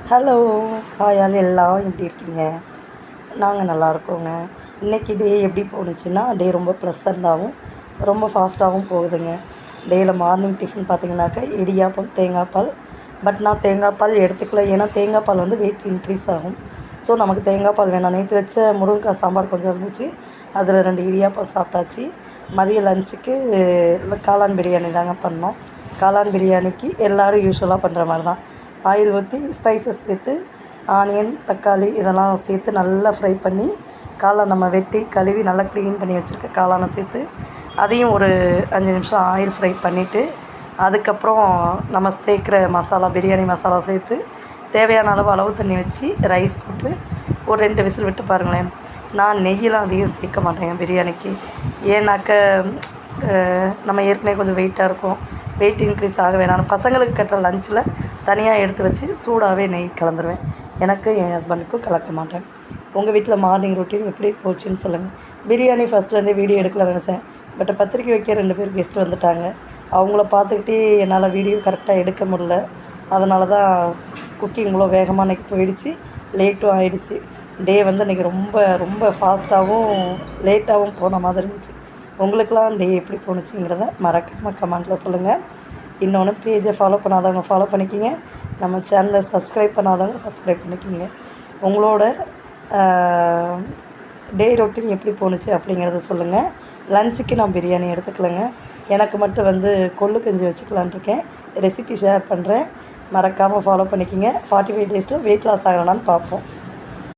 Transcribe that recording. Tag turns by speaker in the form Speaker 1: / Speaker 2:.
Speaker 1: Hello hi all எல்லாம் எப்படி இருக்கீங்க? நாங்கள் நல்லாயிருக்கோங்க. இன்றைக்கி டே எப்படி போணுச்சுன்னா, டே ரொம்ப ப்ளசண்ட்டாகவும் ரொம்ப ஃபாஸ்ட்டாகவும் போகுதுங்க. டேயில் மார்னிங் டிஃபன் பார்த்திங்கனாக்கா இடியாப்பம் தேங்காய் பால். பட் நான் தேங்காய் பால் எடுத்துக்கல, ஏன்னா தேங்காய் பால் வந்து வெயிட் இன்க்ரீஸ் ஆகும். ஸோ நமக்கு தேங்காய் பால் வேணாம். நேற்று வச்ச முருங்கைக்காய் சாம்பார் கொஞ்சம் இருந்துச்சு, அதில் 2 இடியாப்பம் சாப்பிட்டாச்சு. மதிய லஞ்சுக்கு காளான் பிரியாணி தாங்க பண்ணோம். காளான் பிரியாணிக்கு எல்லோரும் யூஸ்வலாக பண்ணுற மாதிரி தான் ஆயில் ஊற்றி ஸ்பைசஸ் சேர்த்து ஆனியன் தக்காளி இதெல்லாம் சேர்த்து நல்லா ஃப்ரை பண்ணி காளான் நம்ம வெட்டி கழுவி நல்லா க்ளீன் பண்ணி வச்சுருக்க காளானை சேர்த்து அதையும் ஒரு 5 நிமிஷம் ஆயில் ஃப்ரை பண்ணிவிட்டு அதுக்கப்புறம் நம்ம சேர்க்குற மசாலா பிரியாணி மசாலா சேர்த்து தேவையான அளவு தண்ணி வச்சு ரைஸ் போட்டு ஒரு 2 விசில் விட்டு பாருங்களேன். நான் நெய்யெலாம் அதிகம் சேர்க்க மாட்டேங்க பிரியாணிக்கு. ஏன்னாக்க நம்ம ஏற்கனவே கொஞ்சம் வெயிட்டாக இருக்கும், வெயிட் இன்க்ரீஸ் ஆக வேணாம். பசங்களுக்கு கட்டுற லஞ்சில் தனியாக எடுத்து வச்சு சூடாகவே நெய் கலந்துருவேன். எனக்கு என் ஹஸ்பண்டுக்கும் கலக்க மாட்டேன். உங்கள் வீட்டில் மார்னிங் ரொட்டீன் எப்படி போச்சுன்னு சொல்லுங்கள். பிரியாணி ஃபஸ்ட்லேருந்தே வீடியோ எடுக்கலாம்னு நினச்சேன், பட் பத்திரிக்கை வைக்க 2 பேர் கெஸ்ட் வந்துட்டாங்க. அவங்கள பார்த்துக்கிட்டே என்னால் வீடியோ கரெக்டாக எடுக்க முடியல. அதனால தான் குக்கிங் இவ்வளோ வேகமாக இன்றைக்கி போயிடுச்சு, லேட்டும் ஆகிடுச்சு. டே வந்து இன்றைக்கி ரொம்ப ரொம்ப ஃபாஸ்ட்டாகவும் லேட்டாகவும் போன மாதிரி இருந்துச்சு. உங்களுக்கெலாம் டே எப்படி போணுச்சுங்கிறத மறக்காமல் கமெண்ட்டில் சொல்லுங்கள். இன்னொன்று, பேஜை ஃபாலோ பண்ணாதவங்க ஃபாலோ பண்ணிக்கிங்க, நம்ம சேனலை சப்ஸ்கிரைப் பண்ணாதவங்க சப்ஸ்கிரைப் பண்ணிக்கிங்க. உங்களோட டே ரொட்டீன் எப்படி போணுச்சு அப்படிங்கிறத சொல்லுங்கள். லஞ்சுக்கு நான் பிரியாணி எடுத்துக்கலைங்க, எனக்கு மட்டும் வந்து கொள்ளு கஞ்சி வச்சுக்கலான் இருக்கேன். ரெசிபி ஷேர் பண்ணுறேன், மறக்காமல் ஃபாலோ பண்ணிக்கிங்க. 45 டேஸில் வெயிட் லாஸ் ஆகலான்னு பார்ப்போம்.